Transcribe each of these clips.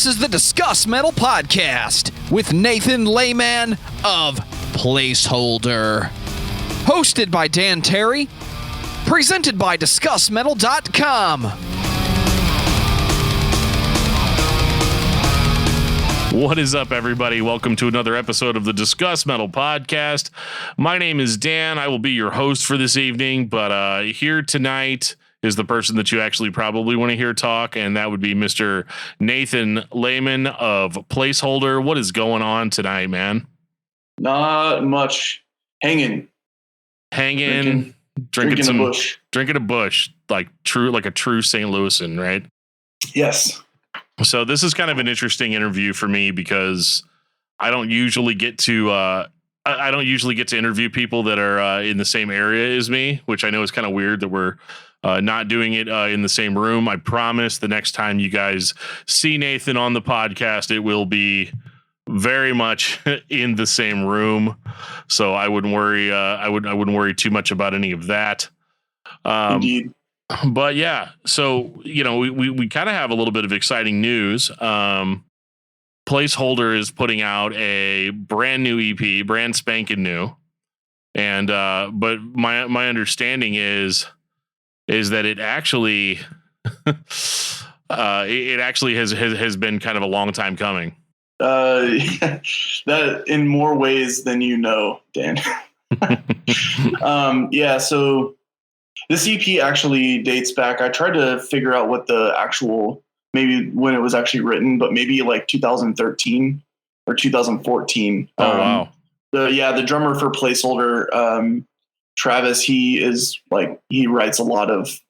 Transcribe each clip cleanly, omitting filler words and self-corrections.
This is the Discuss Metal Podcast with Nathan Lehman of Placeholder. Hosted by Dan Terry. Presented by discussmetal.com. What is up, everybody? Welcome to another episode of the Discuss Metal Podcast. My name is Dan. I will be your host for this evening, but here tonight is the person that you actually probably want to hear talk, and that would be Mr. Nathan Lehman of Placeholder. What is going on tonight, man? Not much. Drinking a bush, like a true St. Louisan, right? Yes. So this is kind of an interesting interview for me because I don't usually get to interview people that are in the same area as me, which I know is kind of weird that we're not doing it in the same room. I promise the next time you guys see Nathan on the podcast, it will be very much in the same room. So I wouldn't worry. I wouldn't worry too much about any of that. Indeed. But yeah, so, you know, we kind of have a little bit of exciting news. Placeholder is putting out a brand new EP, brand spanking new. And, but my understanding is that it actually, it actually has been kind of a long time coming. That in more ways than you know, Dan. Yeah. So this EP actually dates back. I tried to figure out what the actual, maybe when it was actually written, but maybe like 2013 or 2014. Oh, wow. The drummer for Placeholder, Travis, he writes a lot of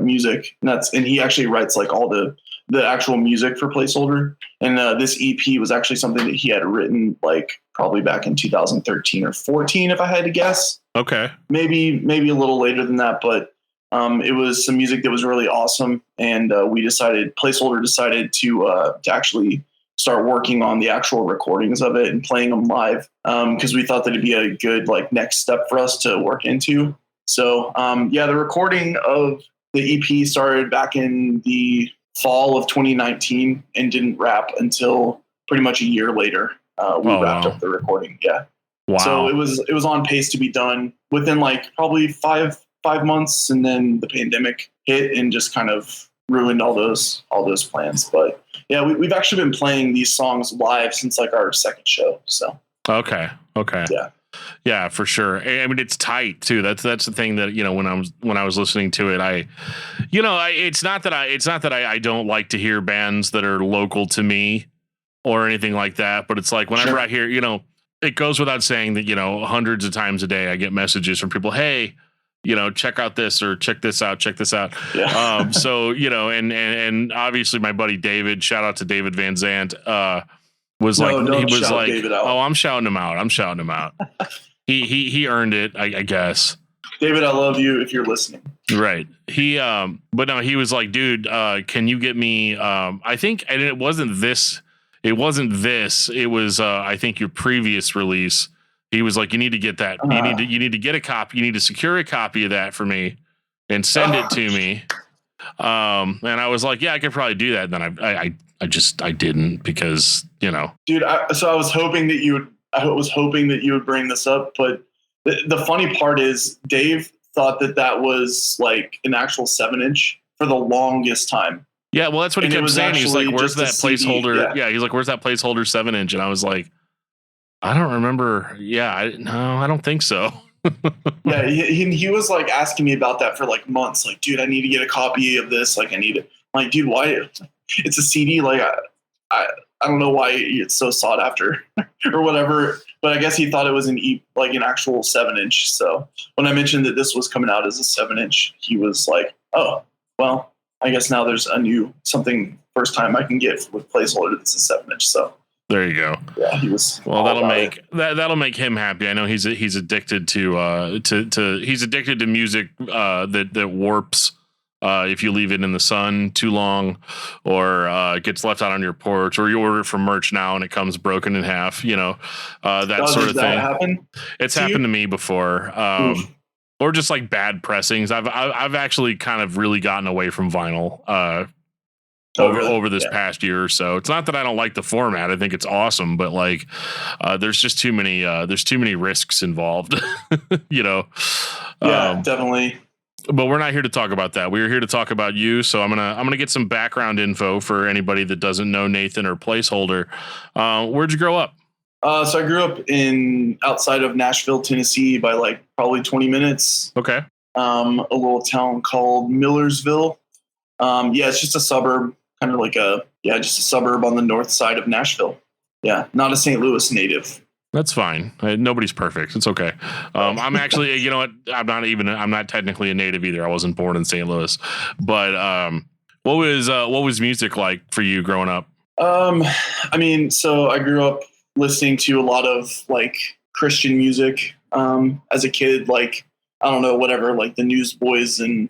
music, and he actually writes like all the actual music for Placeholder. And this EP was actually something that he had written like probably back in 2013 or 14, if I had to guess. Okay. Maybe a little later than that, but it was some music that was really awesome. And Placeholder decided to actually start working on the actual recordings of it and playing them live, because we thought that it'd be a good like next step for us to work into. So the recording of the EP started back in the fall of 2019 and didn't wrap until pretty much a year later. We wrapped up the recording. Yeah. Wow. So it was on pace to be done within like probably five months, and then the pandemic hit and just kind of ruined all those plans. But yeah, we've actually been playing these songs live since like our second show. So okay. Yeah, for sure. I mean, it's tight too. That's the thing that, you know, when I was listening to it, it's not that I don't like to hear bands that are local to me or anything like that, but it's like whenever I hear, you know, it goes without saying that, you know, hundreds of times a day I get messages from people, hey, you know, check out this or check this out. Yeah. So, you know, and obviously my buddy David, shout out to David Van Zandt, was like, oh, I'm shouting him out. He earned it, I guess. David, I love you if you're listening. Right. But no, he was like, dude, can you get me, I think, and it wasn't this, it was, I think your previous release. He was like, you need to get that. You need to get a copy. You need to secure a copy of that for me and send it to me. And I was like, yeah, I could probably do that. And then I didn't, because, you know, dude, I was hoping that you would bring this up. But the funny part is Dave thought that was like an actual 7-inch for the longest time. Yeah. Well, that's what he kept saying. He's like, where's that Placeholder? Yeah. He's like, where's that Placeholder 7-inch? And I was like, I don't remember. Yeah. I don't think so. Yeah. He was like asking me about that for like months. Like, dude, I need to get a copy of this. Like, I need it. I'm like, dude, why? It's a CD. Like, I don't know why it's so sought after or whatever, but I guess he thought it was an actual 7-inch. So when I mentioned that this was coming out as a 7-inch, he was like, oh, well, I guess now there's something first time I can get with Placeholder that's a 7-inch. So there you go. Yeah, he was. Well, that'll make him happy. I know he's addicted to he's addicted to music that warps. If you leave it in the sun too long, or gets left out on your porch, or you order it from merch now and it comes broken in half, you know, that sort of thing. Happen it's happened to me before. Or just like bad pressings. I've actually kind of really gotten away from vinyl over this past year or so. It's not that I don't like the format. I think it's awesome, but like, there's just too many risks involved, you know? Yeah, definitely. But we're not here to talk about that. We're here to talk about you. So I'm gonna get some background info for anybody that doesn't know Nathan or Placeholder. Where'd you grow up? So I grew up outside of Nashville, Tennessee, by like probably 20 minutes. Okay. A little town called Millersville. It's just a suburb, kind of like just a suburb on the north side of Nashville. Yeah, not a St. Louis native. That's fine. Nobody's perfect. It's okay. I'm actually, you know what? I'm not technically a native either. I wasn't born in St. Louis, but what was music like for you growing up? So I grew up listening to a lot of like Christian music as a kid, like, I don't know, whatever, like the Newsboys and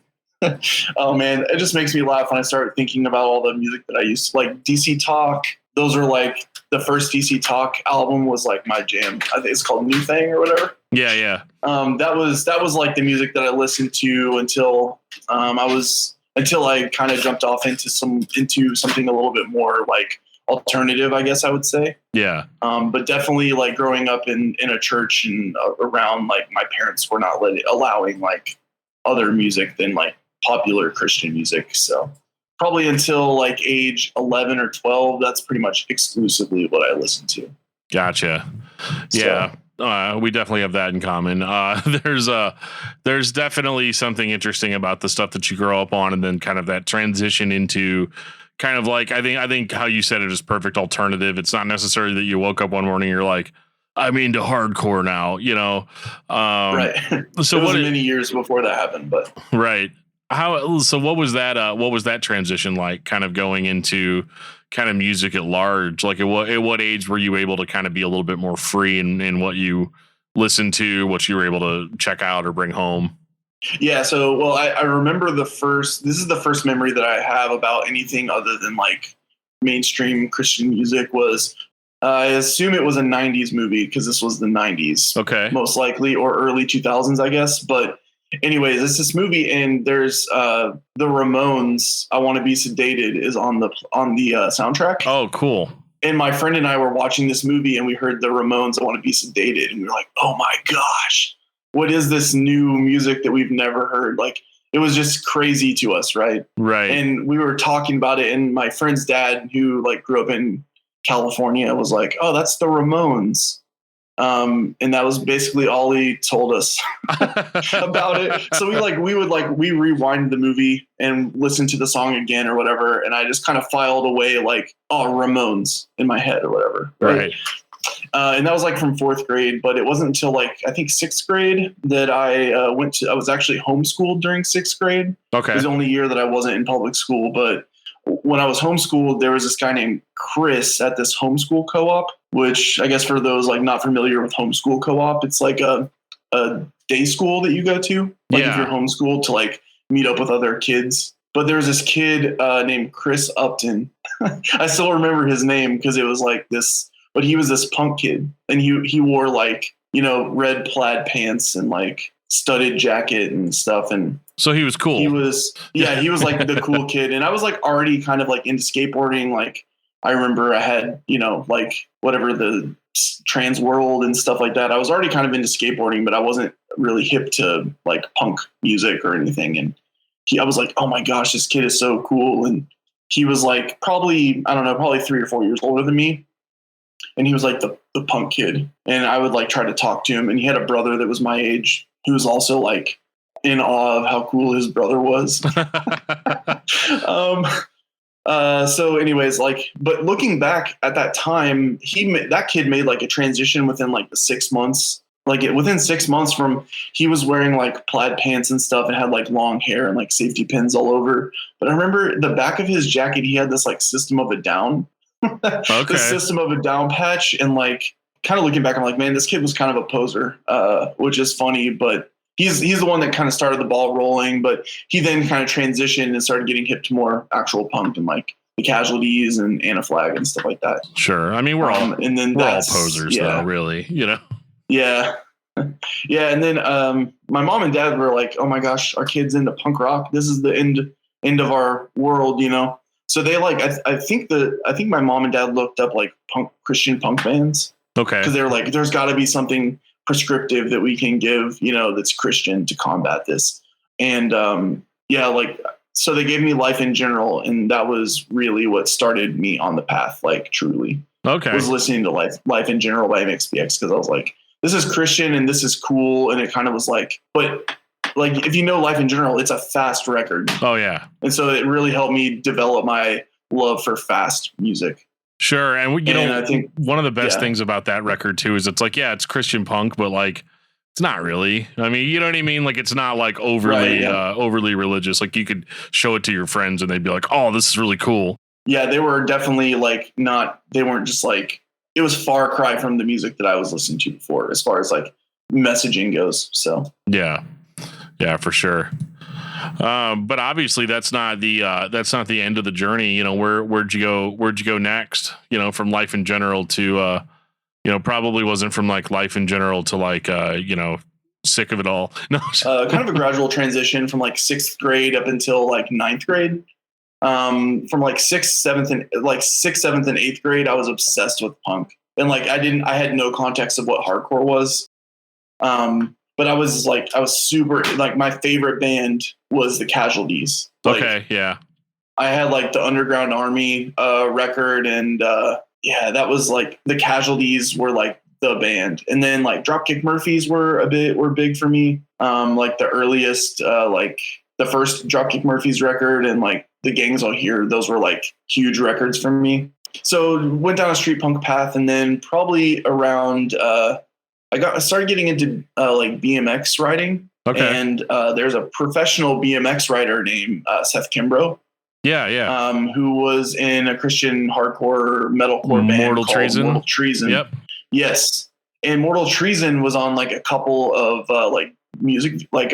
oh man, it just makes me laugh when I start thinking about all the music that I used to like. DC Talk. Those are like the first DC Talk album was like my jam. I think it's called New Thing or whatever. Yeah. That was like the music that I listened to until I kind of jumped off into something a little bit more like alternative, I guess I would say. Yeah. But definitely like growing up in a church and around, like, my parents were not allowing like other music than like popular Christian music. So probably until like age 11 or 12, that's pretty much exclusively what I listened to. Gotcha. Yeah. We definitely have that in common. There's definitely something interesting about the stuff that you grow up on, and then kind of that transition into kind of like, I think how you said it is perfect alternative. It's not necessarily that you woke up one morning and you're like, I'm into hardcore now, you know? Right. So it was many years before that happened, but right. What was that transition like, kind of going into kind of music at large? Like at what age were you able to kind of be a little bit more free in what you listened to, what you were able to check out or bring home? Yeah. So, well, I remember this is the first memory that I have about anything other than like mainstream Christian music was, I assume it was a 90s movie because this was the 90s. Okay. Most likely, or early 2000s, I guess. But anyways, it's this movie, and there's the Ramones, I Want to Be Sedated is on the soundtrack. Oh, cool. And my friend and I were watching this movie, and we heard the Ramones, I Want to Be Sedated. And we were like, oh my gosh, what is this new music that we've never heard? Like, it was just crazy to us. Right. Right. And we were talking about it, and my friend's dad, who like grew up in California, was like, oh, that's the Ramones. And that was basically all he told us about it. So we rewind the movie and listen to the song again or whatever. And I just kind of filed away like, oh, Ramones in my head or whatever. Right. And that was like from 4th grade, but it wasn't until like, I think 6th grade that I was actually homeschooled during 6th grade. Okay. It was the only year that I wasn't in public school, but when I was homeschooled, there was this guy named Chris at this homeschool co-op, which I guess for those like not familiar with homeschool co-op, it's like a day school that you go to. Like if you're homeschooled to like meet up with other kids. But there was this kid named Chris Upton. I still remember his name because it was like this, but he was this punk kid, and he wore like, you know, red plaid pants and like studded jacket and stuff. And so he was cool. He was like the cool kid. And I was like already kind of like into skateboarding. Like I remember I had, you know, like whatever the Trans World and stuff like that. I was already kind of into skateboarding, but I wasn't really hip to like punk music or anything. And I was like, oh my gosh, this kid is so cool. And he was like probably 3 or 4 years older than me. And he was like the punk kid. And I would like try to talk to him. And he had a brother that was my age who was also like in awe of how cool his brother was. So anyways, like, but looking back at that time, that kid made like a transition within like the 6 months, within 6 months from, he was wearing like plaid pants and stuff and had like long hair and like safety pins all over. But I remember the back of his jacket, he had this like System of a Down, the System of a Down patch. And like, kind of looking back, I'm like, man, this kid was kind of a poser, which is funny, but he's the one that kind of started the ball rolling, but he then kind of transitioned and started getting hip to more actual punk and like the Casualties and Anti-Flag and stuff like that. Sure. I mean, we're all posers though, really, you know? Yeah. Yeah. And then my mom and dad were like, oh my gosh, our kid's into punk rock. This is the end of our world, you know? So they like, I think my mom and dad looked up like Christian punk bands. Okay. Because they're like, there's got to be something prescriptive that we can give, that's Christian to combat this. And so they gave me Life in General, and that was really what started me on the path, like truly. Okay. Was listening to Life in General by MXPX, because I was like, this is Christian and this is cool. And it kind of was like, but like, if you know Life in General, it's a fast record. Oh yeah. And so it really helped me develop my love for fast music. Sure. And I think one of the best yeah. things about that record too is it's like, yeah, it's Christian punk, but like, it's not really. I mean, you know what I mean? Like, it's not like overly, overly religious. Like, you could show it to your friends and they'd be like, oh, this is really cool. Yeah, they were definitely like they weren't just like, it was far cry from the music that I was listening to before, as far as like messaging goes. So yeah, for sure. But obviously that's not the end of the journey. Where'd you go next? From Life in General to, probably wasn't from like Life in General to like, Sick of It All. No, kind of a gradual transition from like 6th grade up until like 9th grade. From like 6th, 7th, and 8th grade, I was obsessed with punk, and like I had no context of what hardcore was. But I was super, like, my favorite band was the Casualties. Like, okay, yeah. I had like the Underground Army record, and that was like the Casualties were like the band. And then like Dropkick Murphys were big for me. Like the earliest, like the first Dropkick Murphys record, and like The Gangs All Here, those were like huge records for me. So went down a street punk path, and then probably around I started getting into like BMX riding. Okay. And there's a professional BMX rider named Seth Kimbrough. Yeah. Who was in a Christian hardcore metalcore band Mortal Treason. Yep. Yes. And Mortal Treason was on like a couple of like music, like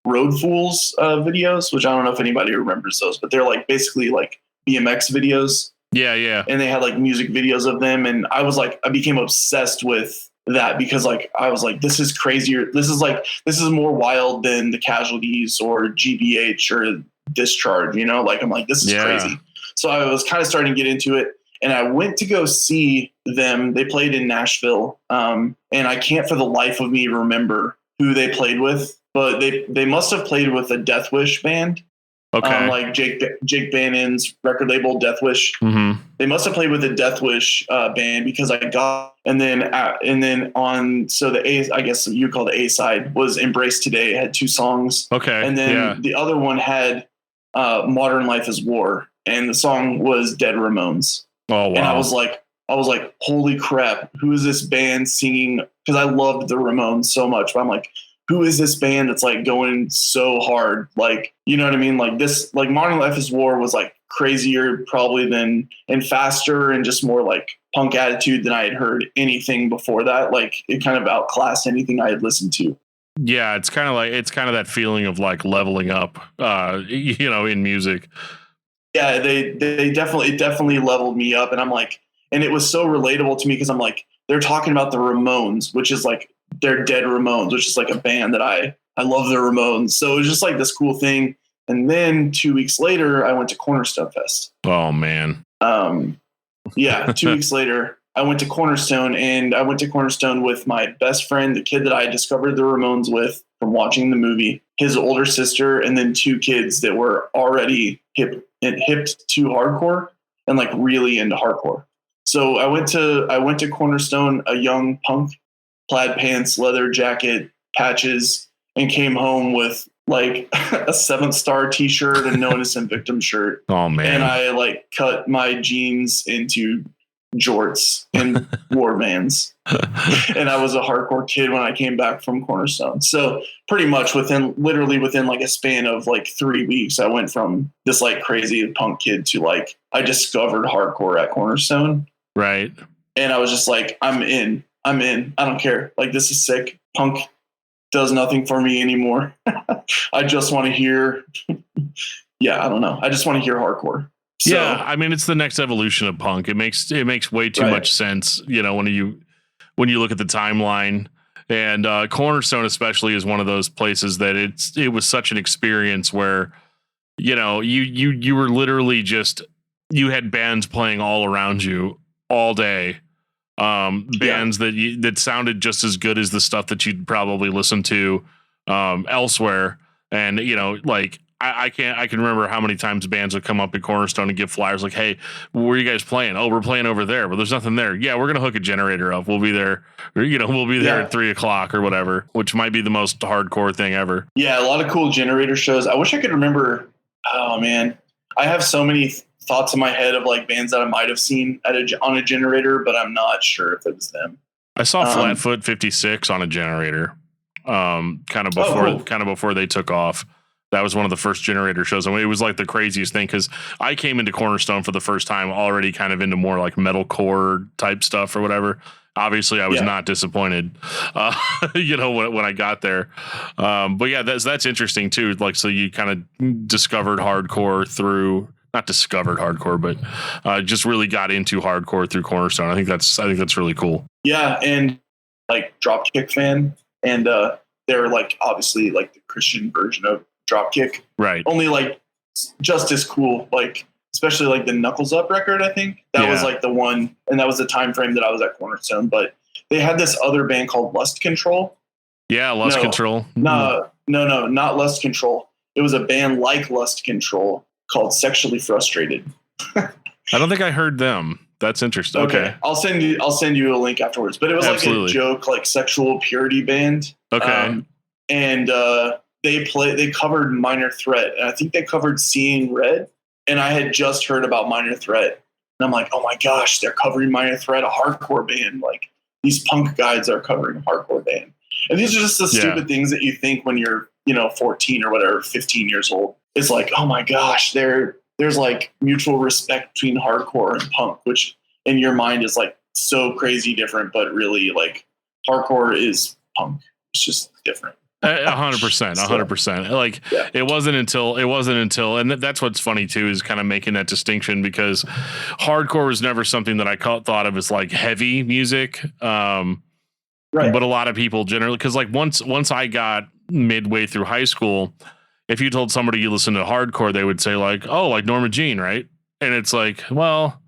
Road Fools videos, which I don't know if anybody remembers those, but they're like basically like BMX videos. Yeah. And they had like music videos of them. And I became obsessed with that, because like I was like, this is crazier. This is more wild than the Casualties or GBH or Discharge, like, I'm like, this is crazy. So I was kind of starting to get into it, and I went to go see them. They played in Nashville. And I can't for the life of me remember who they played with, but they must have played with a Death Wish band. Okay. Like Jake Bannon's record label, Death Wish. Mm-hmm. They must have played with a Death Wish band, because I got, and then on, so the A, I guess you call the A side, was Embrace Today. It had 2 songs. Okay. And then the other one had Modern Life is War, and the song was Dead Ramones. Oh wow. And I was like, holy crap, who is this band singing? Because I loved the Ramones so much, but I'm like, who is this band that's like going so hard? Like, you know what I mean? Like this, like Modern Life is War was like crazier probably and faster and just more like punk attitude than I had heard anything before that. Like it kind of outclassed anything I had listened to. Yeah. It's kind of that feeling of like leveling up, in music. Yeah. They definitely leveled me up, and I'm like, and it was so relatable to me, because I'm like, they're talking about the Ramones, which is like, they're Dead Ramones, which is like a band that I love the Ramones. So it was just like this cool thing. And then 2 weeks later, I went to Cornerstone Fest. Oh man. 2 weeks later, I went to Cornerstone, and I went to Cornerstone with my best friend, the kid that I discovered the Ramones with from watching the movie, his older sister, and then 2 kids that were already hipped to hardcore and like really into hardcore. So I went to Cornerstone, a young punk, plaid pants, leather jacket, patches, and came home with like a 7th Star t-shirt and No Innocent Victim shirt. Oh man. And I like cut my jeans into jorts and wore Vans. And I was a hardcore kid when I came back from Cornerstone. So pretty much within like a span of like 3 weeks, I went from this like crazy punk kid to like, I discovered hardcore at Cornerstone. Right. And I was just like, I'm in. I don't care. Like, this is sick. Punk does nothing for me anymore. I just want to hear. I don't know. I just want to hear hardcore. So, yeah, I mean, it's the next evolution of punk. It makes way too much sense, when you look at the timeline. And Cornerstone especially is one of those places that it was such an experience where, you were literally just, you had bands playing all around you all day. Bands that sounded just as good as the stuff that you'd probably listen to elsewhere. And, I can remember how many times bands would come up at Cornerstone and give flyers like, hey, where are you guys playing? Oh, we're playing over there, but there's nothing there. Yeah, we're going to hook a generator up. We'll be there, we'll be there at 3:00 or whatever, which might be the most hardcore thing ever. Yeah, a lot of cool generator shows. I wish I could remember. Oh, man. I have so many thoughts in my head of like bands that I might have seen on a generator, but I'm not sure if it was them. I saw Flatfoot 56 on a generator kind of before they took off. That was one of the first generator shows. I mean, it was like the craziest thing because I came into Cornerstone for the first time already kind of into more like metalcore type stuff or whatever. Obviously, I was not disappointed, when I got there. But yeah, that's interesting too. Like, so you kind of discovered hardcore through, not discovered hardcore, but just really got into hardcore through Cornerstone. I think that's really cool. Yeah, and like Dropkick fan, and they're like obviously like the Christian version of Dropkick, right? Only like just as cool, like especially like the Knuckles Up record. I think that was like the one, and that was the time frame that I was at Cornerstone. But they had this other band called Lust Control. Yeah, Lust Control. No, not Lust Control. It was a band like Lust Control called Sexually Frustrated. I don't think I heard them. That's interesting. Okay. I'll send you a link afterwards. But it was like a joke, like sexual purity band. Okay. And they covered Minor Threat, and I think they covered Seeing Red. And I had just heard about Minor Threat, and I'm like, oh my gosh, they're covering Minor Threat, a hardcore band. Like these punk guys are covering a hardcore band. And these are just the stupid things that you think when you're 14 or whatever, 15 years old. It's like, oh my gosh, there's like mutual respect between hardcore and punk, which in your mind is like so crazy different, but really like hardcore is punk. It's just different. 100%. Like it wasn't until, and that's what's funny too, is kind of making that distinction, because hardcore was never something that I thought of as like heavy music. Right. But a lot of people generally, because like once I got midway through high school, if you told somebody you listen to hardcore, they would say like, oh, like Norma Jean, right? And it's like, well,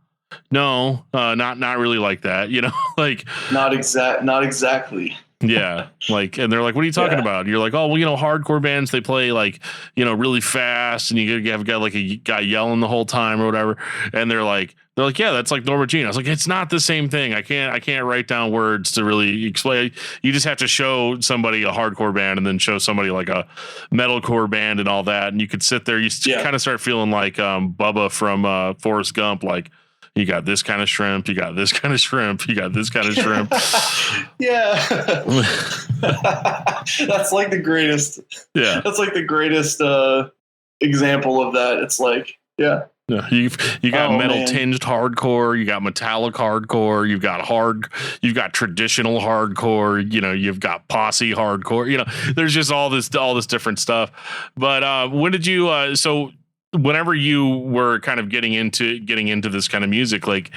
no, not really like that, like not exactly. Yeah. Like, and they're like, what are you talking about? You're like, oh, well, hardcore bands, they play like, really fast, and you have got like a guy yelling the whole time or whatever. And they're like, yeah, that's like Norma Jean. I was like, it's not the same thing. I can't write down words to really explain. You just have to show somebody a hardcore band and then show somebody like a metalcore band and all that. And you could sit there, you kind of start feeling like Bubba from Forrest Gump, like, you got this kind of shrimp, you got this kind of shrimp, you got this kind of shrimp. Yeah. That's like the greatest. Yeah. That's like the greatest example of that. It's like, yeah. You got metal tinged hardcore, you got metallic hardcore, you've got traditional hardcore, you've got posse hardcore, there's just all this different stuff. But when did you so whenever you were kind of getting into this kind of music, like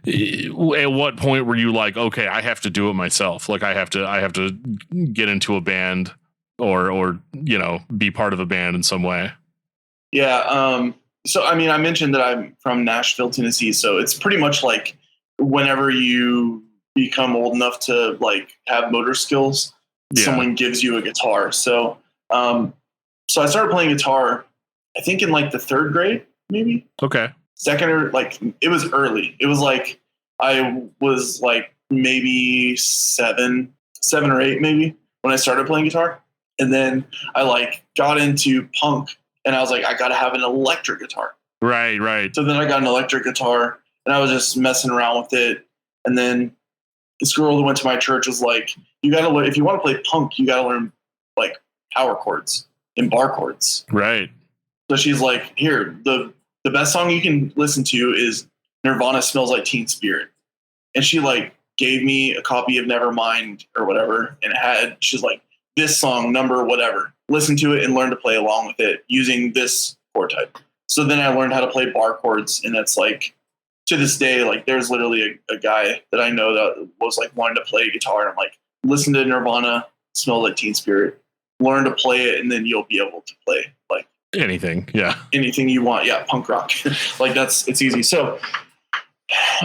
at what point were you like, okay, I have to do it myself? Like I have to get into a band or be part of a band in some way. Yeah. So, I mean, I mentioned that I'm from Nashville, Tennessee. So it's pretty much like whenever you become old enough to like have motor skills, someone gives you a guitar. So, so I started playing guitar, I think in like the third grade, maybe. Okay. Second, or like it was early. It was like I was like maybe seven or eight, maybe, when I started playing guitar. And then I like got into punk, and I was like, I got to have an electric guitar. Right. So then I got an electric guitar, and I was just messing around with it. And then this girl who went to my church was like, you got to learn, if you want to play punk, you got to learn like power chords and bar chords. Right. So she's like, here, the best song you can listen to is Nirvana Smells Like Teen Spirit. And she like gave me a copy of Nevermind or whatever. And she's like, this song, number whatever, listen to it and learn to play along with it using this chord type. So then I learned how to play bar chords. And that's like, to this day, like there's literally a guy that I know that was like wanting to play guitar. And I'm like, listen to Nirvana Smells Like Teen Spirit, learn to play it, and then you'll be able to play like anything. Yeah. Anything you want. Yeah. Punk rock. Like it's easy. So,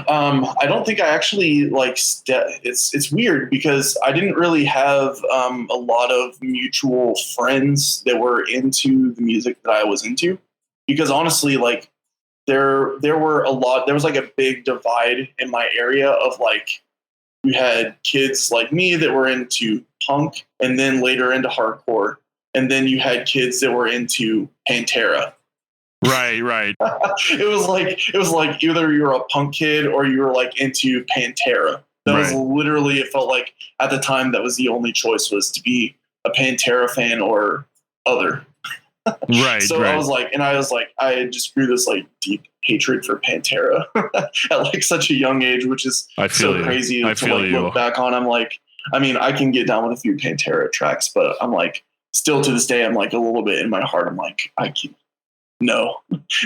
I don't think I actually like, it's weird because I didn't really have, a lot of mutual friends that were into the music that I was into, because honestly, like there was like a big divide in my area of like, you had kids like me that were into punk and then later into hardcore. And then you had kids that were into Pantera. Right. It was like either you're a punk kid or you were like into Pantera. That was literally, it felt like at the time that was the only choice, was to be a Pantera fan or other. Right. So I was like, I just grew this like deep hatred for Pantera at like such a young age, which is so crazy to like look back on. I'm like, I mean, I can get down with a few Pantera tracks, but I'm like, still to this day, I'm like a little bit in my heart, I'm like, no,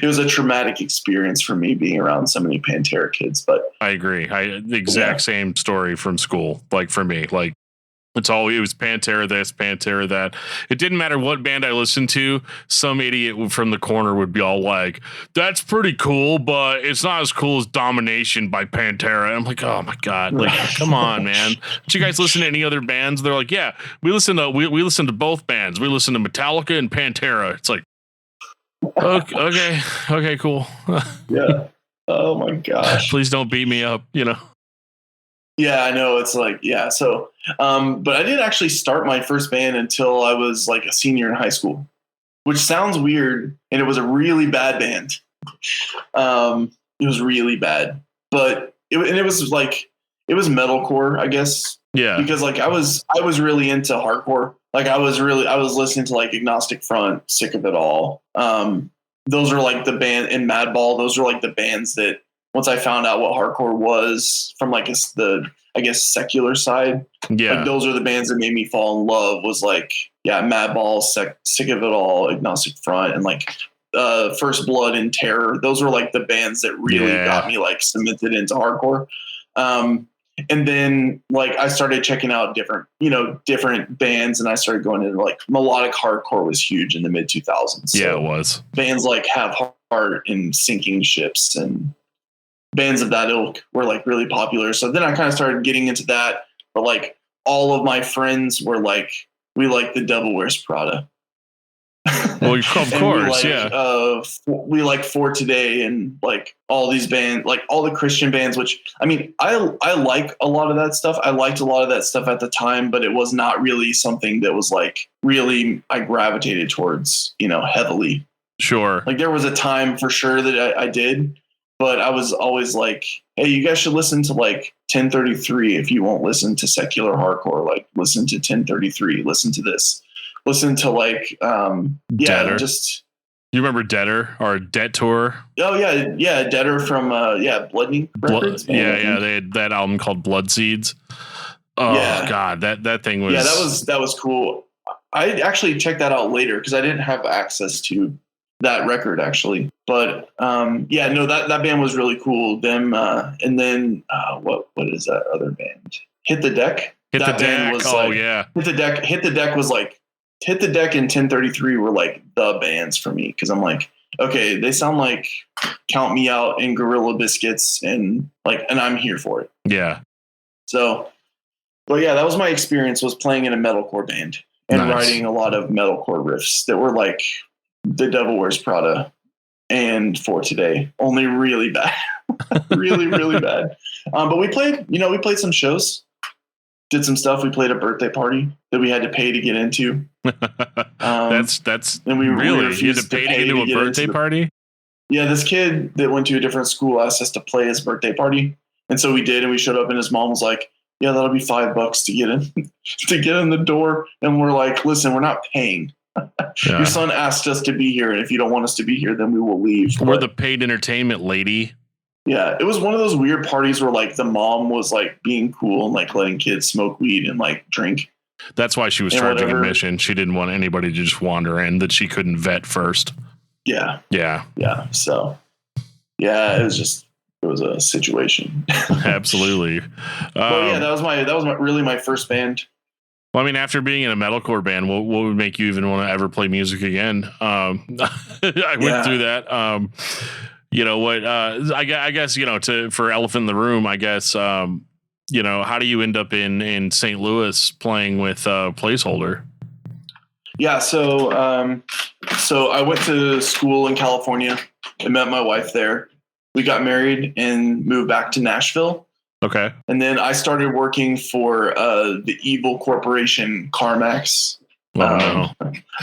it was a traumatic experience for me being around so many Pantera kids. But I agree. The exact same story from school. Like for me, like it was Pantera this, Pantera that. It didn't matter what band I listened to. Some idiot from the corner would be all like, "That's pretty cool, but it's not as cool as Domination by Pantera." And I'm like, oh my god, like come on, man. Did you guys listen to any other bands? They're like, yeah, we listen to both bands. We listen to Metallica and Pantera. It's like, okay, cool. Yeah. Oh my gosh. Please don't beat me up, you know. Yeah, I know. It's like, yeah. So, but I didn't actually start my first band until I was like a senior in high school, which sounds weird. And it was a really bad band. It was really bad, but it was like, it was metalcore, I guess. Yeah. Because like I was really into hardcore. Like I was listening to like Agnostic Front, Sick of It All. Those are like the band, in Madball. Those are like the bands that, once I found out what hardcore was from like the, I guess, secular side, like those are the bands that made me fall in love. Was like, yeah, Madball, Sick of It All, Agnostic Front, and like First Blood and Terror. Those were like the bands that really got me like cemented into hardcore. And then like I started checking out different bands, and I started going into like melodic hardcore was huge in the mid 2000s. So yeah, it was. Bands like Have Heart and Sinking Ships and bands of that ilk were like really popular. So then I kind of started getting into that, but like all of my friends were like, we like The Devil Wears Prada. Well, of course, we like For Today and like all these bands, like all the Christian bands, which I mean, I like a lot of that stuff. I liked a lot of that stuff at the time, but it was not really something that was like really I gravitated towards, heavily. Sure. Like there was a time for sure that I did, but I was always like, hey, you guys should listen to like 1033 if you won't listen to secular hardcore. Like listen to 1033, listen to this. Listen to like, Deader. just. You remember Deader or Debt Tour? Oh yeah, Deader from Bloodney Records. Yeah, they had that album called Blood Seeds. Oh god, that thing was. Yeah, that was cool. I actually checked that out later because I didn't have access to that record actually. But that band was really cool. Them and then what is that other band? Hit the Deck. Hit the Deck. Hit the Deck was like. Hit the Deck and 1033 were like the bands for me because I'm like, okay, they sound like Count Me Out and Gorilla Biscuits and I'm here for it. Yeah. So, but yeah, that was my experience, was playing in a metalcore band and writing a lot of metalcore riffs that were like The Devil Wears Prada and For Today, only really bad, really, really bad. But we played some shows. Did some stuff. We played a birthday party that we had to pay to get into. That's and you had to pay to get into a birthday party? Yeah, this kid that went to a different school asked us to play his birthday party, and so we did. And we showed up, and his mom was like, "Yeah, that'll be $5 to get in to get in the door." And we're like, "Listen, we're not paying. Your son asked us to be here, and if you don't want us to be here, then we will leave." We're the paid entertainment lady. Yeah, it was one of those weird parties where like the mom was like being cool and like letting kids smoke weed and like drink. That's why she was charging admission. She didn't want anybody to just wander in that she couldn't vet first. Yeah. So, yeah, it was a situation. Absolutely. That was my really my first band. Well, I mean, after being in a metalcore band, what would make you even want to ever play music again? I went through that. You know what? I guess for Elephant in the Room. I guess how do you end up in St. Louis playing with Placeholder? Yeah, so I went to school in California. I met my wife there. We got married and moved back to Nashville. Okay. And then I started working for the evil corporation CarMax, the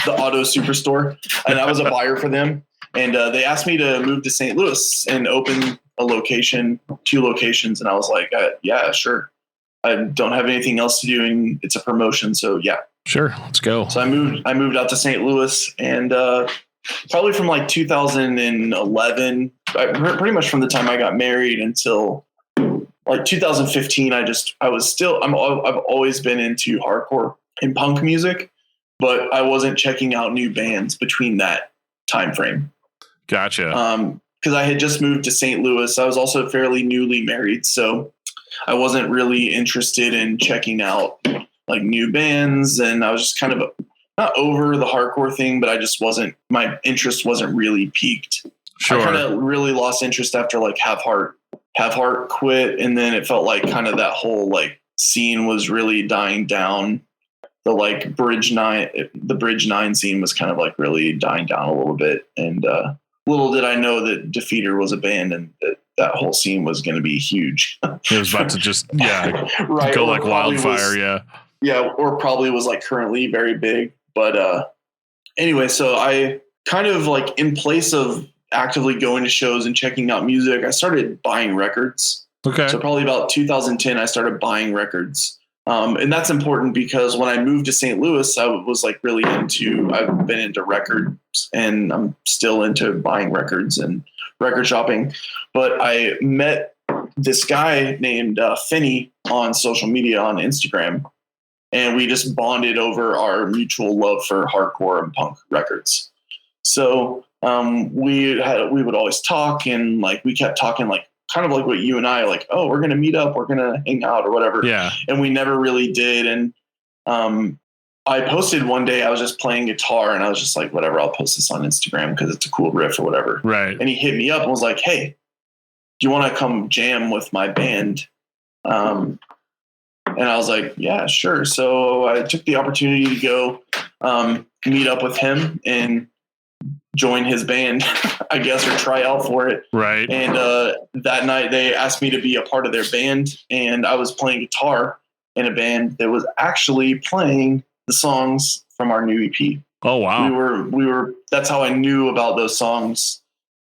auto superstore, and I was a buyer for them. And they asked me to move to St. Louis and open a location, 2 locations. And I was like, yeah, sure. I don't have anything else to do, and it's a promotion. So yeah. Sure, let's go. So I moved out to St. Louis, and probably from like 2011, pretty much from the time I got married until like 2015, I've always been into hardcore and punk music, but I wasn't checking out new bands between that time frame. Gotcha. Because I had just moved to St. Louis. I was also fairly newly married, so I wasn't really interested in checking out like new bands, and I was just kind of not over the hardcore thing, but my interest wasn't really peaked. Sure. I kind of really lost interest after like Have Heart quit, and then it felt like kind of that whole like scene was really dying down. The Bridge 9 scene was kind of like really dying down a little bit, and little did I know that Defeater was a band, and that whole scene was going to be huge. It was about to just right, go like wildfire. Or probably was like currently very big. But anyway, so I kind of like, in place of actively going to shows and checking out music, I started buying records. Okay. So probably about 2010, I started buying records. And that's important because when I moved to St. Louis, I was like I've been into records, and I'm still into buying records and record shopping. But I met this guy named Finney on social media, on Instagram, and we just bonded over our mutual love for hardcore and punk records. So we would always talk, and like we kept talking, like kind of like what you and I like, oh, we're going to meet up, we're going to hang out or whatever. Yeah. And we never really did. And I posted one day, I was just playing guitar, and I was just like, whatever, I'll post this on Instagram because it's a cool riff or whatever. Right. And he hit me up and was like, hey, do you want to come jam with my band? And I was like, yeah, sure. So I took the opportunity to go meet up with him and join his band, I guess, or try out for it. Right. And that night they asked me to be a part of their band, and I was playing guitar in a band that was actually playing the songs from our new EP. Oh, wow. We were, that's how I knew about those songs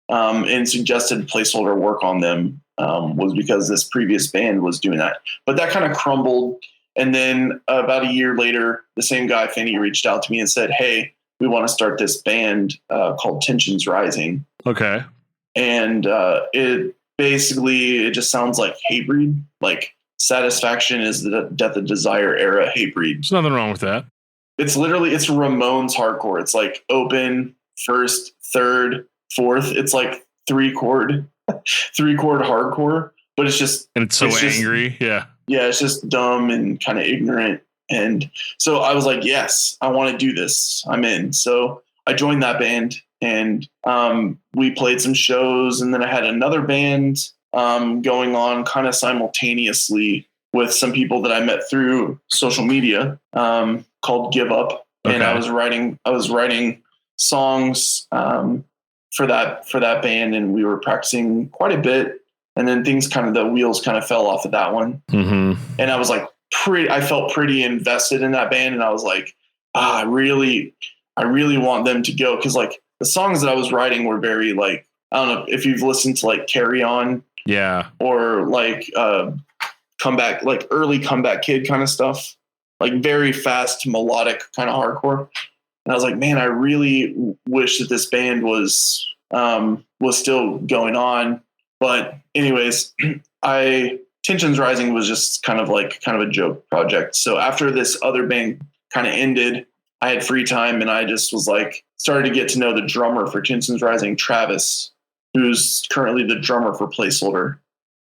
and suggested Placeholder work on them, was because this previous band was doing that. But that kind of crumbled. And then about a year later, the same guy, Finney, reached out to me and said, hey, we want to start this band called Tensions Rising. Okay. And it just sounds like Hatebreed, like Satisfaction is the Death of Desire era Hatebreed. There's nothing wrong with that. It's Ramones hardcore. It's like open, first, third, fourth. It's like three chord hardcore, but it's just, and it's angry. Yeah. Yeah. It's just dumb and kind of ignorant. And so I was like, yes, I want to do this. I'm in. So I joined that band, and we played some shows, and then I had another band going on kind of simultaneously with some people that I met through social media called Give Up. Okay. And I was writing songs for that band, and we were practicing quite a bit. And then the wheels kind of fell off of that one. Mm-hmm. And I was like, I felt pretty invested in that band, and I was like, I really want them to go, because like the songs that I was writing were very like, I don't know if you've listened to like Carry On, yeah, or like Comeback, like early Comeback Kid kind of stuff, like very fast melodic kind of hardcore. And I was like, man, I really wish that this band was still going on. But anyways, Tensions Rising was just kind of a joke project. So after this other band kind of ended, I had free time, and I just was like, started to get to know the drummer for Tensions Rising, Travis, who's currently the drummer for Placeholder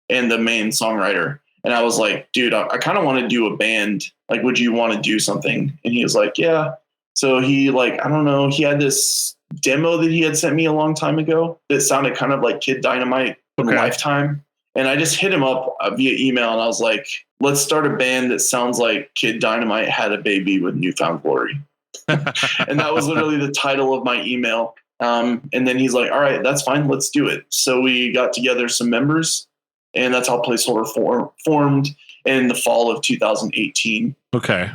and the main songwriter. And I was like, dude, I kind of want to do a band. Like, would you want to do something? And he was like, yeah. So he like, I don't know, he had this demo that he had sent me a long time ago that sounded kind of like Kid Dynamite from Lifetime. And I just hit him up via email and I was like, let's start a band that sounds like Kid Dynamite had a baby with Newfound Glory. And that was literally the title of my email. And then he's like, all right, that's fine. Let's do it. So we got together some members, and that's how Placeholder formed in the fall of 2018. Okay.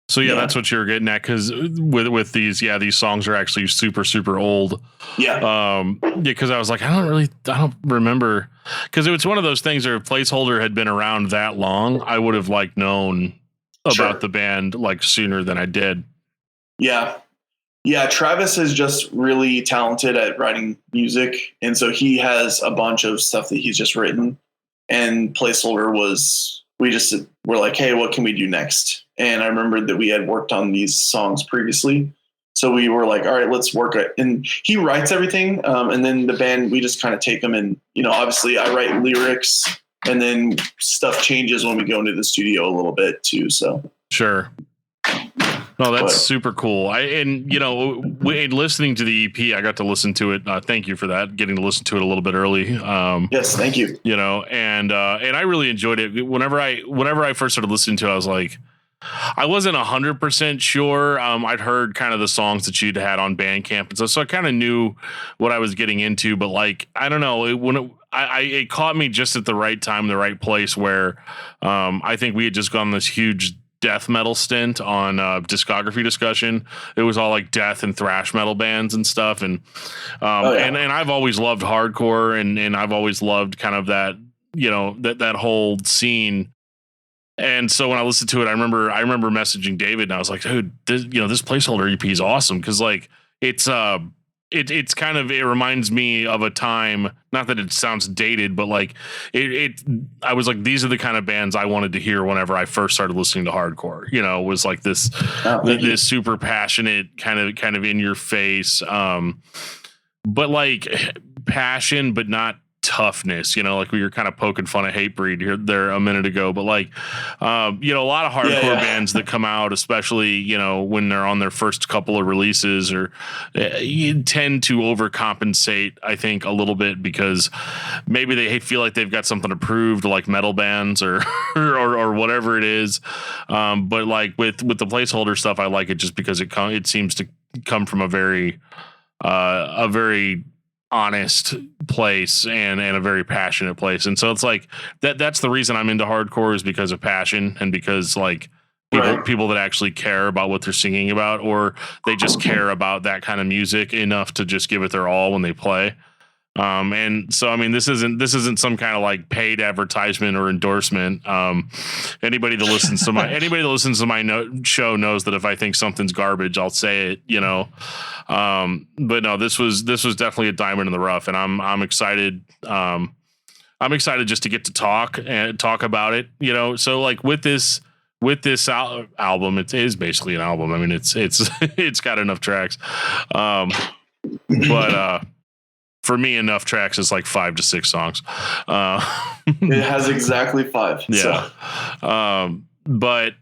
So that's what you were getting at, because with these songs are actually super, super old. Yeah. Because I was like, I don't remember, because it's one of those things where if Placeholder had been around that long, I would have like known about the band like sooner than I did. Yeah. Yeah. Travis is just really talented at writing music. And so he has a bunch of stuff that he's just written, and Placeholder we're like, hey, what can we do next? And I remembered that we had worked on these songs previously. So we were like, all right, let's work it. And he writes everything. And then the band, we just kind of take them, and, obviously I write lyrics, and then stuff changes when we go into the studio a little bit too. So sure. No, that's super cool. In listening to the EP, I got to listen to it. Thank you for that. Getting to listen to it a little bit early. Yes, thank you. And I really enjoyed it. Whenever I first started listening to it, I was like, I wasn't 100% sure. I'd heard kind of the songs that you'd had on Bandcamp and so I kind of knew what I was getting into. But like, I don't know, it caught me just at the right time, the right place, where I think we had just gone this huge death metal stint on discography discussion. It was all like death and thrash metal bands and stuff, and and I've always loved hardcore, and I've always loved kind of that that whole scene. And so when I listened to it, I remember messaging David, and I was like, dude, this Placeholder EP is awesome, because like it's kind of, it reminds me of a time, not that it sounds dated, but like I was like, these are the kind of bands I wanted to hear whenever I first started listening to hardcore. It was like this super passionate kind of in your face, but like passion, but not toughness, like we were kind of poking fun at Hatebreed there a minute ago, but like a lot of hardcore bands that come out, especially when they're on their first couple of releases, or you tend to overcompensate, I think, a little bit, because maybe they feel like they've got something to prove to like metal bands or or whatever it is, but like with the Placeholder stuff, I like it just because it seems to come from a very honest place and a very passionate place. And so it's like that's the reason I'm into hardcore, is because of passion, and because like people that actually care about what they're singing about, or they just care about that kind of music enough to just give it their all when they play. And so, I mean, this isn't some kind of like paid advertisement or endorsement. Anybody that listens to my show knows that if I think something's garbage, I'll say it, but no, this was definitely a diamond in the rough, and I'm excited. I'm excited just to get to talk about it, so like with this album, it is basically an album. I mean, it's got enough tracks. But for me, enough tracks is like 5 to 6 songs. It has exactly 5. Yeah. So. But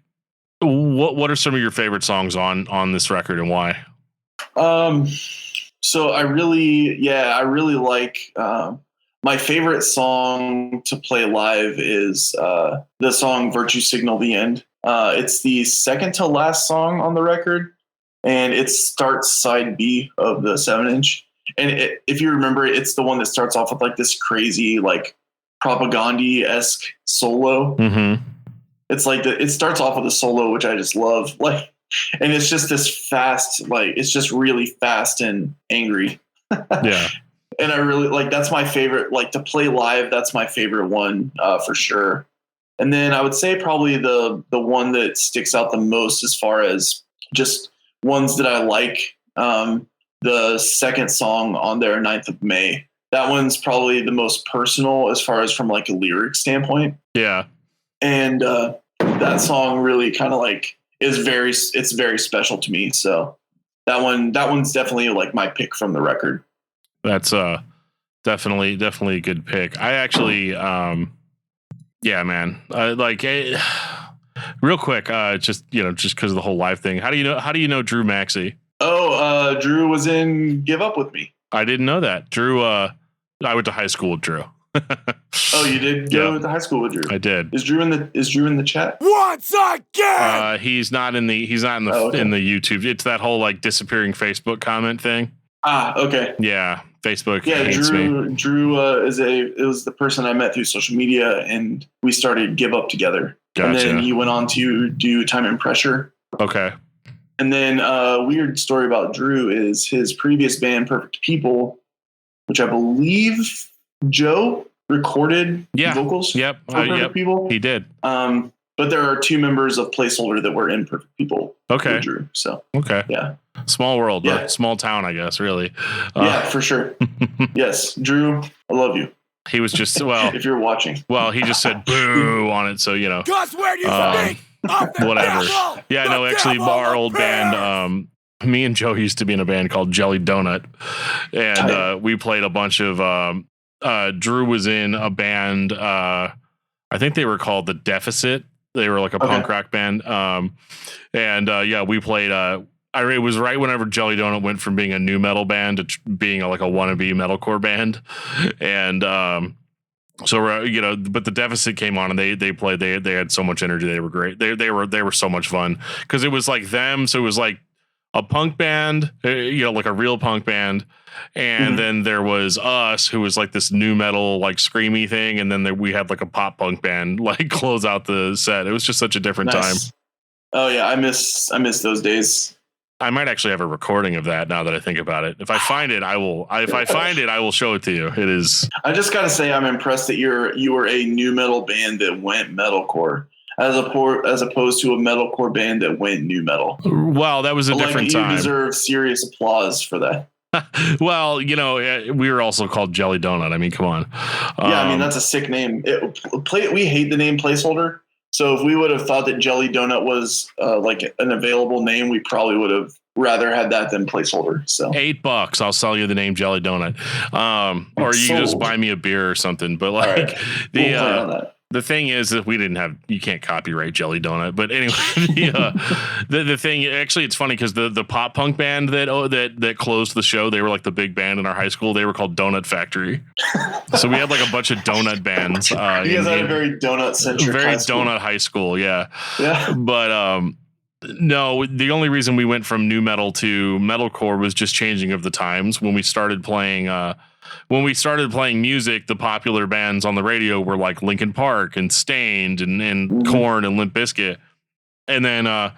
what are some of your favorite songs on this record, and why? So I really like, my favorite song to play live is the song Virtue Signal the End. It's the second to last song on the record, and it starts side B of the 7-inch. And if you remember, it's the one that starts off with like this crazy, like propaganda-esque solo. Mm-hmm. It's like it starts off with a solo, which I just love. Like, and it's just this fast, like it's just really fast and angry. Yeah. And I really like, that's my favorite, like to play live. That's my favorite one for sure. And then I would say probably the one that sticks out the most as far as just ones that I like. The second song on there, 9th of May. That one's probably the most personal as far as from like a lyric standpoint. Yeah. And that song really kind of like it's very special to me. So that one's definitely like my pick from the record. That's definitely a good pick. I actually Yeah, man. Real quick, just because of the whole live thing. How do you know Drew Maxey? Oh, Drew was in Give Up With Me. I didn't know that. Drew, I went to high school with Drew. Oh, you did go to high school with Drew? I did. Is Drew in the chat? Once again. He's not in the okay. in the YouTube. It's that whole like disappearing Facebook comment thing. Okay. Yeah, Facebook. Yeah, hates me. Drew was the person I met through social media, and we started Give Up together. Gotcha. And then he went on to do Time and Pressure. Okay. And then weird story about Drew is his previous band, Perfect People, which I believe Joe recorded vocals. Yep. For Perfect People. He did. But there are two members of Placeholder that were in Perfect People. Okay. Drew. So okay. Yeah. Small world. Yeah. Small town, I guess. Really. Yeah, for sure. Yes, Drew, I love you. He was just if you're watching. Well, he just said boo on it, so Gus, where do you think? Whatever. Yeah, no, actually, our old band, me and Joe used to be in a band called Jelly Donut, and we played a bunch of. Drew was in a band. I think they were called The Deficit. They were like a punk rock band. We played. It was right whenever Jelly Donut went from being a new metal band to being like a wannabe metalcore band, and. So but The Deficit came on and they played. They had so much energy. They were great. They were so much fun because it was like them. So it was like a punk band, like a real punk band, and then there was us, who was like this new metal, like screamy thing, and then we had like a pop punk band like close out the set. It was just such a different time. Oh yeah, I miss those days. I might actually have a recording of that now that I think about it. If I find it, I will. If I find it, I will show it to you. It is. I just gotta say, I'm impressed that you were a new metal band that went metalcore, as opposed to a metalcore band that went new metal. Well, that was a different time. You deserve serious applause for that. Well, we were also called Jelly Donut. I mean, come on. Yeah, I mean that's a sick name. We hate the name Placeholder. So if we would have thought that Jelly Donut was like an available name, we probably would have rather had that than Placeholder. So $8, I'll sell you the name Jelly Donut, or you can just buy me a beer or something. But like the thing is that you can't copyright Jelly Donut. But anyway, the thing, actually, it's funny because the pop punk band that closed the show, they were like the big band in our high school. They were called Donut Factory. So we had like a bunch of donut bands. You guys had a very donut centric, donut high school. Yeah. Yeah. But no, the only reason we went from new metal to metalcore was just changing of the times. When we started playing music, the popular bands on the radio were like Linkin Park and Stained and Korn and Limp Bizkit. And then I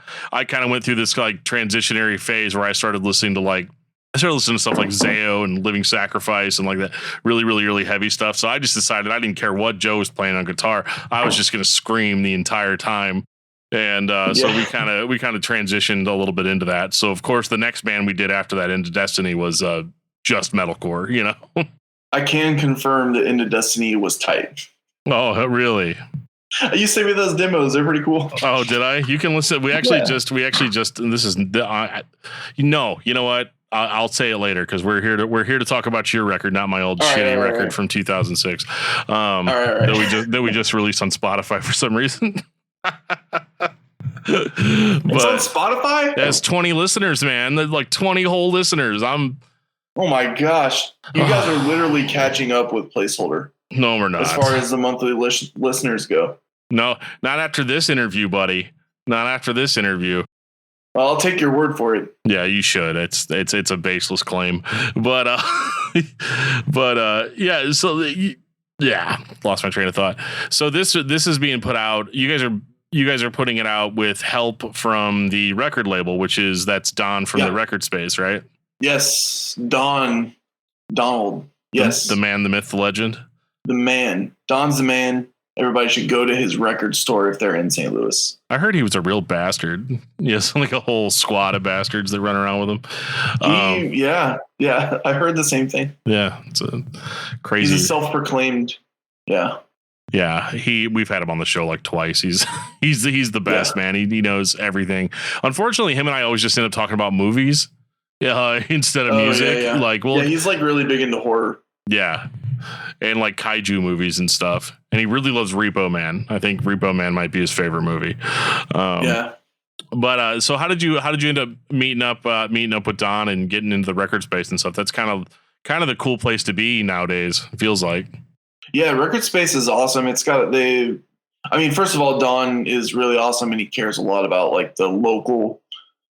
kind of went through this like transitionary phase where I started listening to stuff like Zayo and Living Sacrifice and like that really, really, really heavy stuff. So I just decided I didn't care what Joe was playing on guitar. I was just going to scream the entire time. And so we kind of transitioned a little bit into that. So of course the next band we did after that, Into Destiny, was just metalcore. I can confirm that Into Destiny was tight. Oh, really? You sent me those demos. They're pretty cool. Oh, did I? You can listen. We actually just, and this is, you know what? I'll say it later because we're here to talk about your record, not my old shitty record from 2006. That we just released on Spotify for some reason. It's on Spotify? That's 20 listeners, man. That's like 20 whole listeners. Oh my gosh. You guys are literally catching up with Placeholder. No, we're not. As far as the monthly listeners go. No, not after this interview, buddy. Not after this interview. Well, I'll take your word for it. Yeah, you should. It's a baseless claim. But yeah, so lost my train of thought. So this is being put out. You guys are putting it out with help from the record label, that's Don from the Record Space, right? Yes, Donald. Yes, the man, the myth, the legend. The man. Don's the man. Everybody should go to his record store if they're in St. Louis. I heard he was a real bastard. Yes, like a whole squad of bastards that run around with him. Yeah, I heard the same thing. Yeah, it's a crazy. He's a self-proclaimed. Yeah. Yeah, we've had him on the show like twice. He's the best, man. He knows everything. Unfortunately, him and I always just end up talking about movies. Yeah, instead of music. Yeah. Like, well, he's like really big into horror. Yeah. and like kaiju movies and stuff. And he really loves Repo Man. I think Repo Man might be his favorite movie. Yeah. But so how did you end up meeting up with Don and getting into the record space and stuff? That's kind of the cool place to be nowadays. It feels like. Yeah, record space is awesome. It's got first of all, Don is really awesome, and he cares a lot about like the local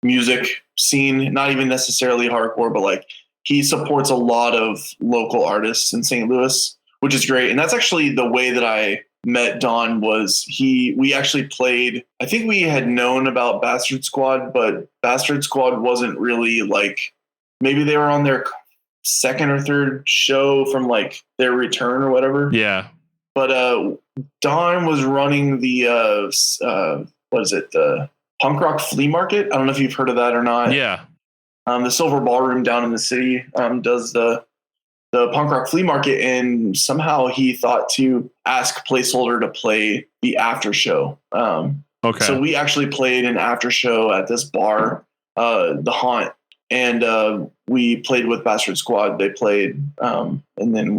music scene, not even necessarily hardcore, but like he supports a lot of local artists in St. Louis, which is great. And that's actually the way that I met Don. We actually played, I think we had known about Bastard Squad, but Bastard Squad wasn't really like, maybe they were on their second or third show from like their return or whatever. Yeah. But Don was running the the punk rock flea market. I don't know if you've heard of that or not. Yeah. The Silver Ballroom down in the city does the punk rock flea market, and somehow he thought to ask Placeholder to play the after show. Okay. So we actually played an after show at this bar, the Haunt, and we played with Bastard Squad. They played, and then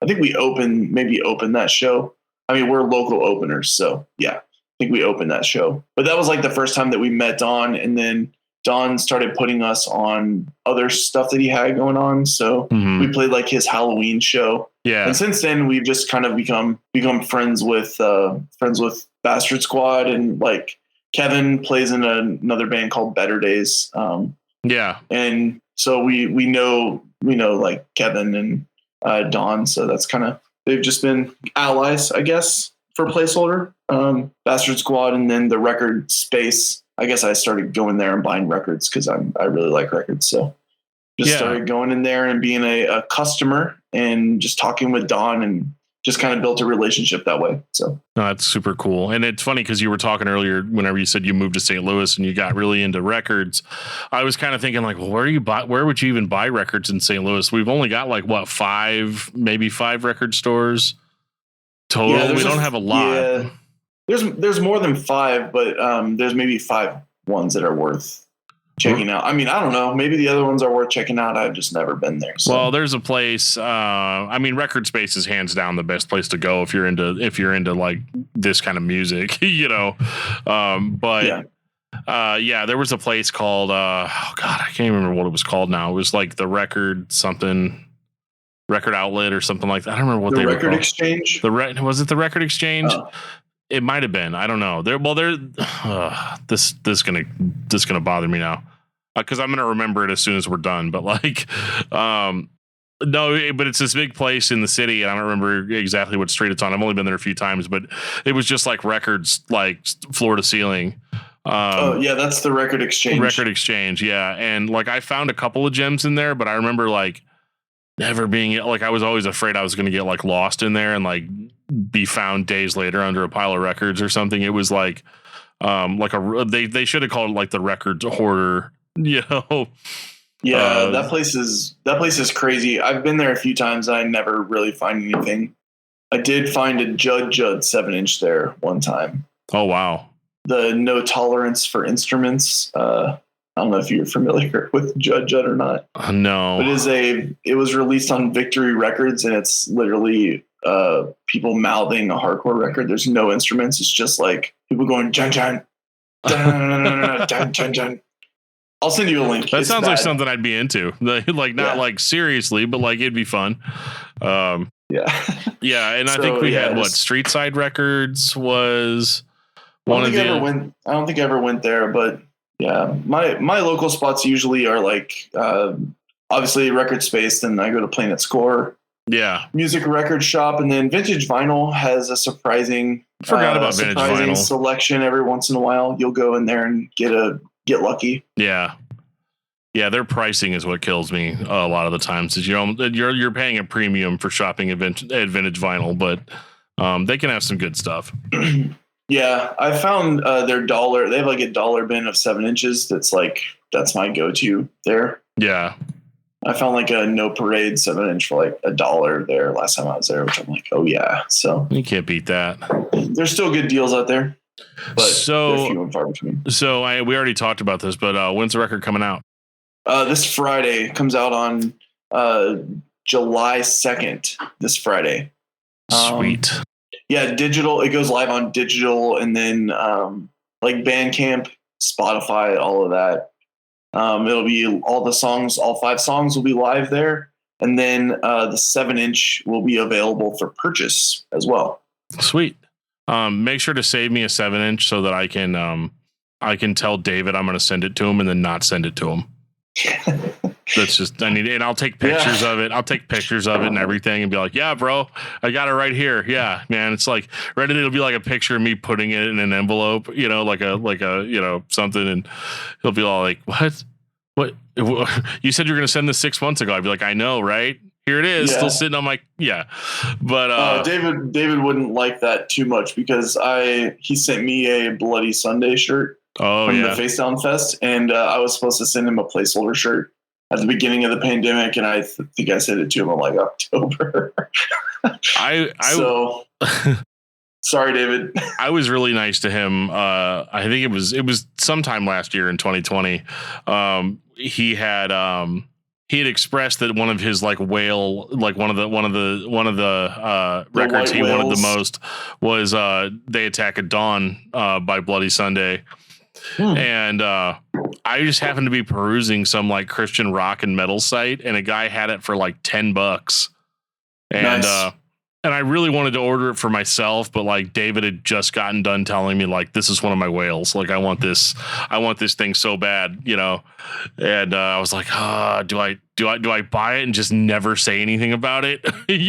I think we opened that show. I mean, we're local openers, so yeah, I think we opened that show. But that was like the first time that we met Don, and then Don started putting us on other stuff that he had going on. So we played like his Halloween show. Yeah. And since then we've just kind of become friends with Bastard Squad, and like Kevin plays in another band called Better Days. Yeah. And so we know like Kevin and Don. So that's they've just been allies, I guess, for Placeholder, Bastard Squad, and then the record space. I guess I started going there and buying records because I really like records. So just started going in there and being a customer and just talking with Don, and just kind of built a relationship that way. So that's super cool. And it's funny because you were talking earlier, whenever you said you moved to St. Louis and you got really into records, I was kind of thinking like, well, where would you even buy records in St. Louis? We've only got like maybe five record stores total. Yeah, we don't have a lot. Yeah. There's more than five, but there's maybe 5 ones that are worth checking out. I mean, I don't know. Maybe the other ones are worth checking out. I've just never been there. So. Well, there's a place. Record space is hands down the best place to go if you're into like this kind of music, you know. There was a place called I can't remember what it was called now. It was like the record outlet or something like that. I don't remember what they were called. Record Exchange. Was it the Record Exchange? Oh. It might have been. I don't know. This gonna bother me now because I'm gonna remember it as soon as we're done. But like, no, but it's this big place in the city, and I don't remember exactly what street it's on. I've only been there a few times, but it was just like records, like floor to ceiling. That's the Record Exchange. Record Exchange, yeah. And like I found a couple of gems in there, but I remember like never being like, I was always afraid I was going to get like lost in there and like be found days later under a pile of records or something. It was like they should have called it like the records hoarder, you know? Yeah, that place is crazy. I've been there a few times. I never really find anything. I did find a Judd 7-inch there one time. Oh, wow. The No Tolerance for Instruments. I don't know if you're familiar with Judd or not. No. But it was released on Victory Records, and it's literally people mouthing a hardcore record. There's no instruments. It's just like people going jun jun, dun dun dun dun. I'll send you a link. That sounds like something I'd be into. Like not like seriously, but like it'd be fun. Yeah. Yeah, and I think we had Street Side Records was one of the. I don't think I ever went there, but yeah, my local spots usually are like obviously Record Space. Then I go to Planet Score. Yeah, Music Record Shop, and then Vintage Vinyl has a surprising. Forgot about Vintage Vinyl selection every once in a while. You'll go in there and get lucky. Yeah. Yeah, their pricing is what kills me a lot of the times. Is you're paying a premium for shopping at Vintage Vinyl, but they can have some good stuff. Yeah, I found their dollar. They have like a dollar bin of 7 inches. That's my go-to there. Yeah, I found like a No Parade 7-inch for like $1 there last time I was there, which I'm like, oh yeah. So you can't beat that. There's still good deals out there, but they're few and far between. So we already talked about this, but when's the record coming out? This Friday comes out on July 2nd, this Friday. Sweet. Yeah, digital. It goes live on digital, and then like Bandcamp, Spotify, all of that. It'll be all 5 songs will be live there, and then the 7-inch will be available for purchase as well. Sweet. Make sure to save me a 7-inch so that I can tell David I'm going to send it to him and then not send it to him. That's just, I need it. And I'll take pictures of it. I'll take pictures of it and everything and be like, yeah, bro, I got it right here. Yeah, man. It's like Reddit. It'll be like a picture of me putting it in an envelope, like a, something. And he'll be all like, what? You said you were going to send this 6 months ago. I'd be like, I know, right? Here it is, still sitting on my, But David wouldn't like that too much because he sent me a Bloody Sunday shirt from the Face Down Fest, and I was supposed to send him a placeholder shirt at the beginning of the pandemic, and I think I sent it to him in like October. Sorry, David. I was really nice to him. I think it was sometime last year in 2020. He had expressed that one of his like whale, like one of the records he wanted the most was They Attack at Dawn by Bloody Sunday. And I just happened to be perusing some like Christian rock and metal site, and a guy had it for like $10. And nice. And I really wanted to order it for myself, but like David had just gotten done telling me like, this is one of my whales. Like I want this thing so bad, and I was like, do I buy it and just never say anything about it,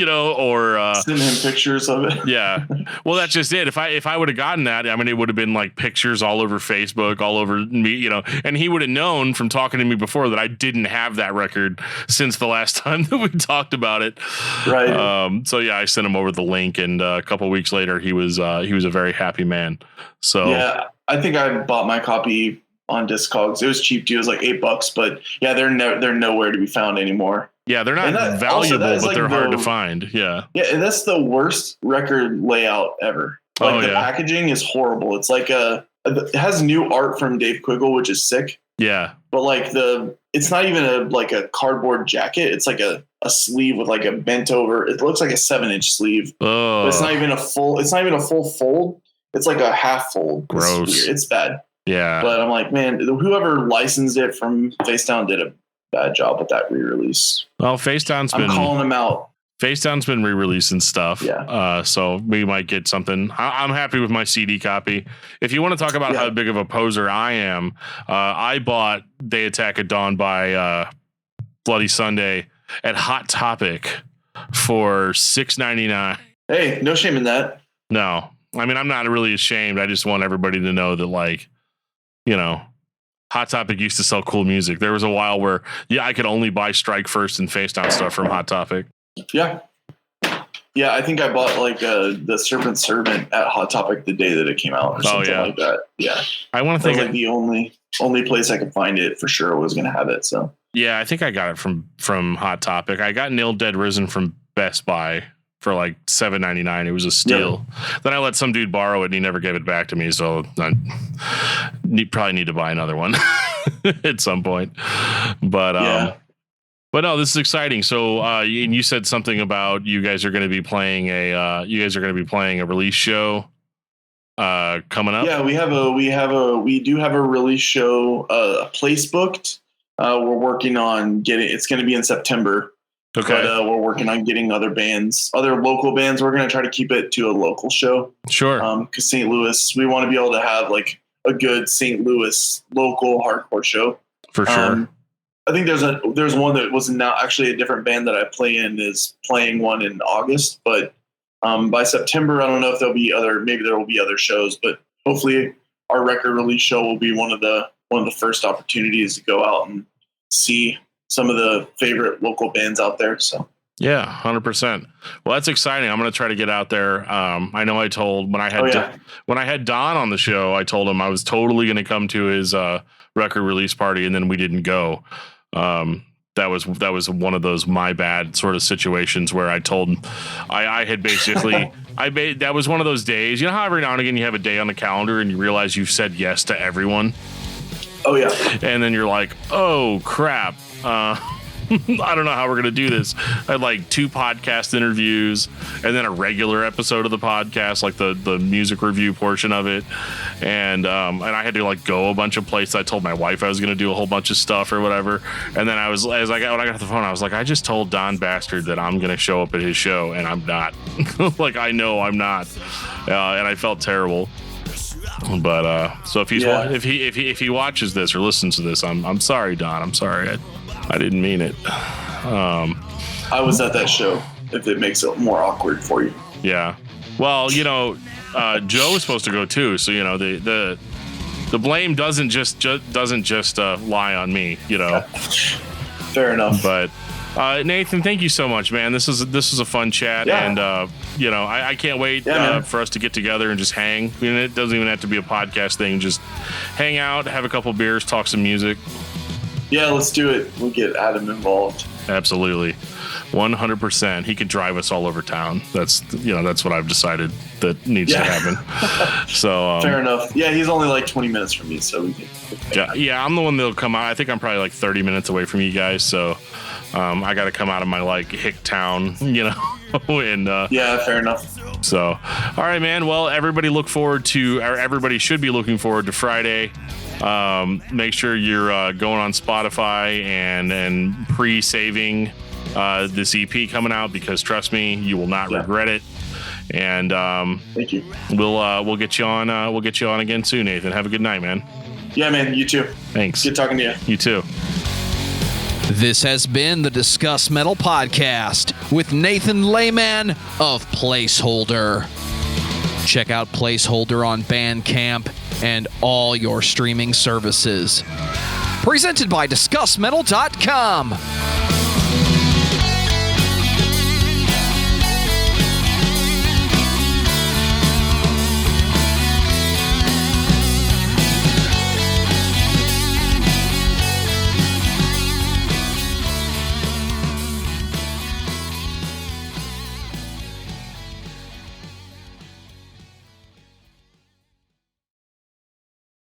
or send him pictures of it? Yeah. Well, that's just it. If I would have gotten that, I mean, it would have been like pictures all over Facebook, all over me, and he would have known from talking to me before that I didn't have that record since the last time that we talked about it. Right. So yeah, I sent him over the link, and a couple of weeks later, he was a very happy man. So yeah, I think I bought my copy on Discogs. It was cheap too. It was like $8, but yeah, they're nowhere to be found anymore. Yeah, they're not valuable, but they're hard to find. Yeah. Yeah, and that's the worst record layout ever. Like the packaging is horrible. It's like it has new art from Dave Quiggle, which is sick. Yeah. But like it's not even a cardboard jacket. It's like a sleeve with like a bent over. It looks like a 7-inch sleeve. Oh. But it's not even a full fold. It's like a half fold. Gross. It's bad. Yeah. But I'm like, man, whoever licensed it from Facedown did a bad job with that re-release. Well, I'm calling them out. Facedown's been re-releasing stuff. Yeah. So we might get something. I'm happy with my CD copy. If you want to talk about how big of a poser I am, I bought They Attack at Dawn by Bloody Sunday at Hot Topic for $6.99. Hey, no shame in that. No. I mean, I'm not really ashamed. I just want everybody to know that, like, Hot Topic used to sell cool music. There was a while where, I could only buy Strike First and Facedown stuff from Hot Topic. Yeah. Yeah, I think I bought like the Serpent Servant at Hot Topic the day that it came out or something like that. Yeah. I want to think like the only place I could find it for sure was going to have it. So yeah, I think I got it from Hot Topic. I got Nil Dead Risen from Best Buy for like $7.99. It was a steal. Yeah. Then I let some dude borrow it and he never gave it back to me. So I probably need to buy another one at some point. But But no, this is exciting. So, you said something about you guys are going to be playing a release show coming up. Yeah, we do have a release show, a place booked. We're working on it's going to be in September. Okay. But we're working on getting other local bands. We're going to try to keep it to a local show. Sure. Because St. Louis, we want to be able to have like a good St. Louis local hardcore show. For sure. I think there's one that was now actually a different band that I play in is playing one in August, but by September, I don't know if maybe there will be other shows, but hopefully our record release show will be one of the first opportunities to go out and see some of the favorite local bands out there. So yeah, 100%. Well, that's exciting. I'm going to try to get out there. I know I told when I had Don on the show, I told him I was totally going to come to his record release party, and then we didn't go. That was one of those my bad sort of situations where I told him I had basically that was one of those days. You know how every now and again you have a day on the calendar and you realize you've said yes to everyone. Oh yeah. And then you're like, oh crap. I don't know how we're gonna do this. I had like 2 podcast interviews and then a regular episode of the podcast, like the music review portion of it, and I had to like go a bunch of places. I told my wife I was gonna do a whole bunch of stuff or whatever, and then when I got off the phone, I was like, I just told Don Bastard that I'm gonna show up at his show, and I'm not. Like, I know I'm not, and I felt terrible. But so if he watches this or listens to this, I'm sorry, Don. I'm sorry. I didn't mean it. I was at that show. If it makes it more awkward for you. Yeah. Well, Joe was supposed to go too, so the blame doesn't just lie on me. Fair enough. But Nathan, thank you so much, man. This is a fun chat, and I can't wait for us to get together and just hang. It doesn't even have to be a podcast thing. Just hang out, have a couple beers, talk some music. Yeah, let's do it. We'll get Adam involved. Absolutely, 100%. He could drive us all over town. That's what I've decided that needs to happen. So fair enough. Yeah, he's only like 20 minutes from me, so we can. Yeah, I'm the one that'll come out. I think I'm probably like 30 minutes away from you guys, so I got to come out of my like hick town, and yeah, fair enough. So, all right, man. Well, everybody everybody should be looking forward to Friday. Make sure you're going on Spotify and pre-saving this EP coming out, because trust me, you will not regret it. And thank you. We'll get you on. We'll get you on again soon, Nathan. Have a good night, man. Yeah, man. You too. Thanks. Good talking to you. You too. This has been the Discuss Metal Podcast with Nathan Lehman of Placeholder. Check out Placeholder on Bandcamp and all your streaming services. Presented by discussmetal.com.